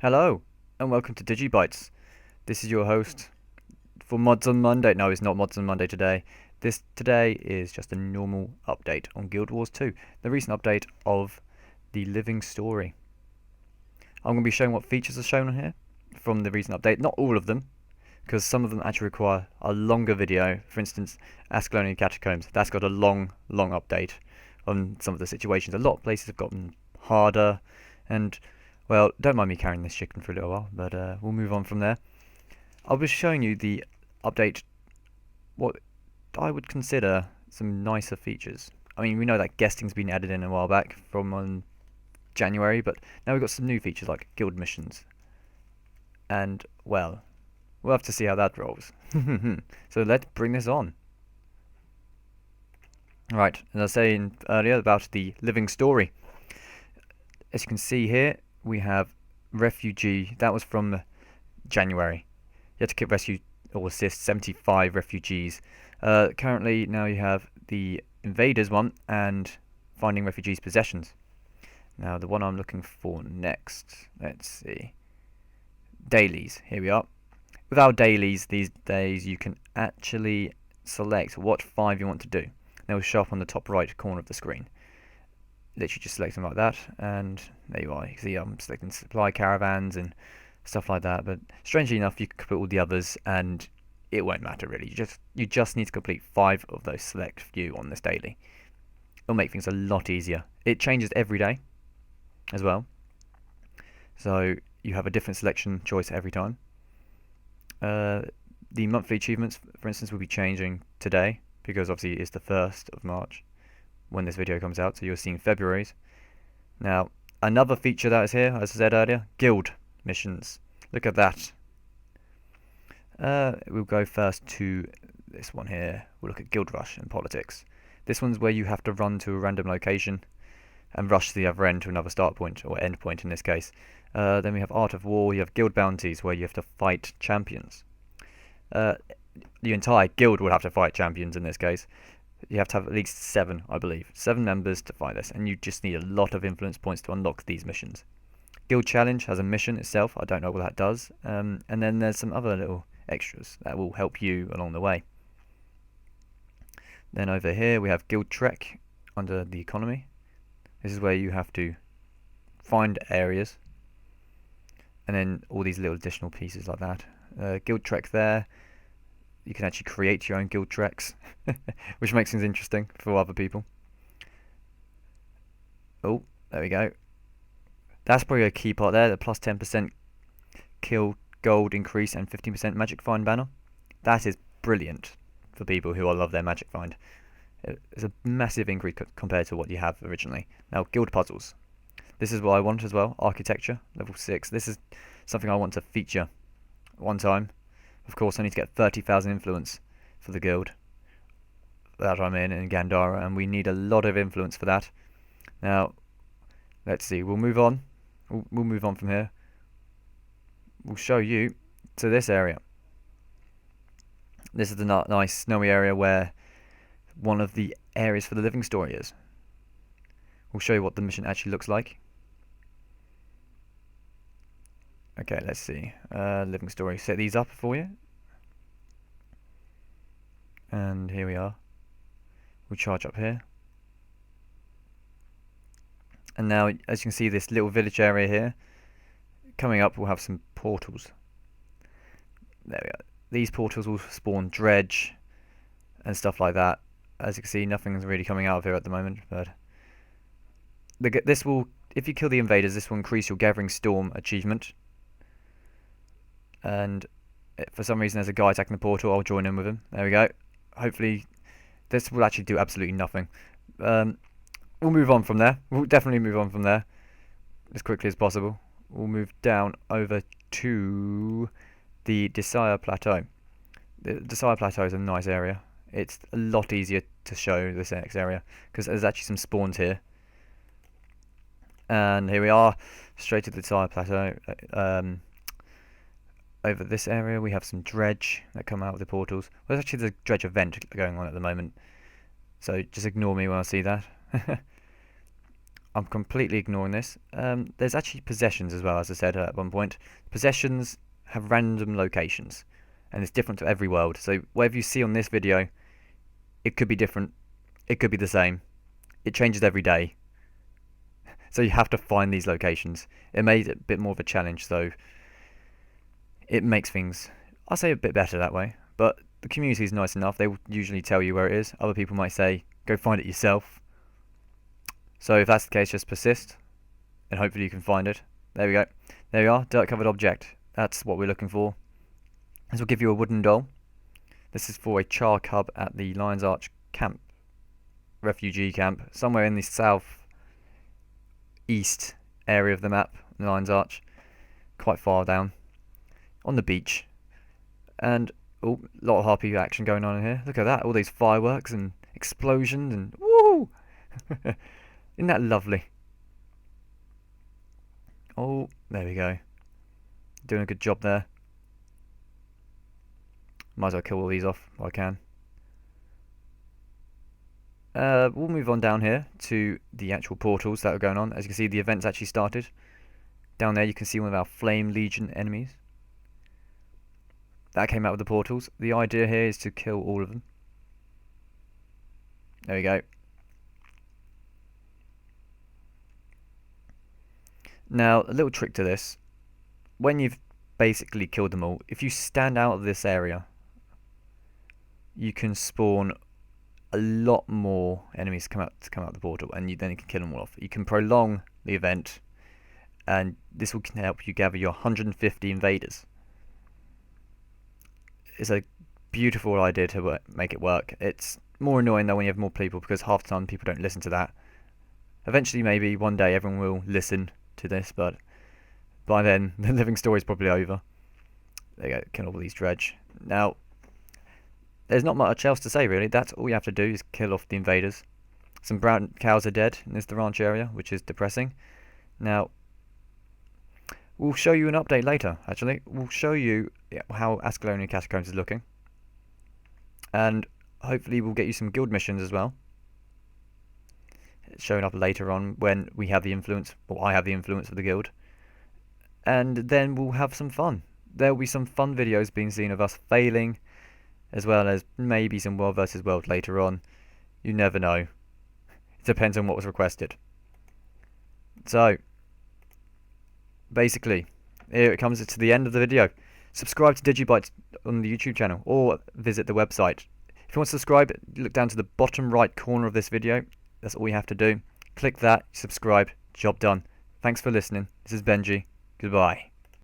Hello, and welcome to Digibytes. This is your host for Mods on Monday. No, it's not Mods on Monday today. This today is just a normal update on Guild Wars 2, the recent update of the living story. I'm going to be showing what features are shown on here from the recent update. Not all of them, because some of them actually require a longer video. For instance, Ascalonian Catacombs. That's got a long update on some of the situations. A lot of places have gotten harder, and well, don't mind me carrying this chicken for a little while, but we'll move on from there. I'll be showing you the update, what I would consider some nicer features. I mean, we know that guesting's been added in a while back from January, but now we've got some new features like guild missions. And, well, we'll have to see how that rolls. So let's bring this on. Right, as I was saying earlier about the living story. As you can see here, we have refugee. That was from January. You had to rescue or assist 75 refugees. Currently, now you have the invaders one and finding refugees' possessions. Now, the one I'm looking for next, let's see. Dailies, here we are. With our dailies these days, you can actually select what 5 you want to do. They'll show up on the top right corner of the screen. Literally just select them like that, and there you are. You can see I'm selecting supply caravans and stuff like that, but strangely enough you can put all the others and it won't matter really. You just need to complete 5 of those select few on this daily. It'll make things a lot easier. It changes every day as well, so you have a different selection choice every time. The monthly achievements, for instance, will be changing today because obviously it's the 1st of March when this video comes out, so you're seeing February's. Now, another feature that is here, as I said earlier, guild missions. Look at that. We'll go first to this one here. We'll look at Guild Rush and Politics. This one's where you have to run to a random location and rush to the other end to another start point, or end point in this case. Then we have Art of War. You have Guild Bounties, where you have to fight champions. The entire guild will have to fight champions in this case. You have to have at least 7, I believe. 7 members to fight this, and you just need a lot of influence points to unlock these missions. Guild Challenge has a mission itself. I don't know what that does. And then there's some other little extras that will help you along the way. Then over here we have Guild Trek under the economy. This is where you have to find areas, and then all these little additional pieces like that. Guild Trek there. You can actually create your own guild treks, which makes things interesting for other people. Oh, there we go. That's probably a key part there, the plus 10% kill gold increase and 15% magic find banner. That is brilliant for people who love their magic find. It's a massive increase compared to what you have originally. Now, guild puzzles. This is what I want as well, architecture, level 6. This is something I want to feature one time. Of course, I need to get 30,000 influence for the guild that I'm in Gandhara, and we need a lot of influence for that. Now, let's see. We'll move on. We'll move on from here. We'll show you to this area. This is the nice snowy area where one of the areas for the living story is. We'll show you what the mission actually looks like. Okay, let's see. Living story. Set these up for you. And here we are. We'll charge up here. And now, as you can see, this little village area here, coming up, we'll have some portals. There we are. These portals will spawn dredge and stuff like that. As you can see, nothing's really coming out of here at the moment, but this will, if you kill the invaders, this will increase your Gathering Storm achievement. And for some reason there's a guy attacking the portal. I'll join in with him. There we go. Hopefully this will actually do absolutely nothing. We'll move on from there. We'll definitely move on from there as quickly as possible. We'll move down over to the Desire Plateau. The Desire Plateau is a nice area. It's a lot easier to show this next area because there's actually some spawns here. And here we are, straight to the Desire Plateau. Over this area we have some dredge that come out of the portals. Well, there's actually the dredge event going on at the moment, so just ignore me when I see that. I'm completely ignoring this. There's actually possessions as well, as I said at one point. Possessions have random locations, and it's different to every world. So whatever you see on this video, it could be different, it could be the same. It changes every day. So you have to find these locations. It made it a bit more of a challenge, so it makes things, I'll say, a bit better that way. But the community is nice enough. They will usually tell you where it is. Other people might say, go find it yourself. So if that's the case, just persist, and hopefully you can find it. There we go. There we are, dirt covered object. That's what we're looking for. This will give you a wooden doll. This is for a char cub at the Lion's Arch camp, refugee camp, somewhere in the south east area of the map, Lion's Arch, quite far down, on the beach. And oh, a lot of harpy action going on in here. Look at that, all these fireworks and explosions and woo! Isn't that lovely? Oh, there we go. Doing a good job there. Might as well kill all these off while I can. We'll move on down here to the actual portals that are going on. As you can see, the event's actually started. Down there you can see one of our Flame Legion enemies. That came out with the portals. The idea here is to kill all of them. There we go. Now, a little trick to this. When you've basically killed them all, if you stand out of this area, you can spawn a lot more enemies come out the portal, and then you can kill them all off. You can prolong the event, and this will help you gather your 150 invaders. It's a beautiful idea to make it work. It's more annoying though when you have more people, because half the time people don't listen to that. Eventually, maybe one day, everyone will listen to this, but by then the living story is probably over. There you go, kill all these dredge. Now, there's not much else to say really. That's all you have to do is kill off the invaders. Some brown cows are dead in this ranch area, which is depressing. Now, we'll show you an update later, actually. We'll show you how Ascalonian Catacombs is looking. And hopefully we'll get you some guild missions as well. It's showing up later on when we have the influence, or I have the influence of the guild. And then we'll have some fun. There'll be some fun videos being seen of us failing, as well as maybe some world versus world later on. You never know. It depends on what was requested. So, basically, here it comes to the end of the video. Subscribe to Digibytes on the YouTube channel, or visit the website. If you want to subscribe, look down to the bottom right corner of this video. That's all you have to do. Click that, subscribe, job done. Thanks for listening. This is Benji. Goodbye.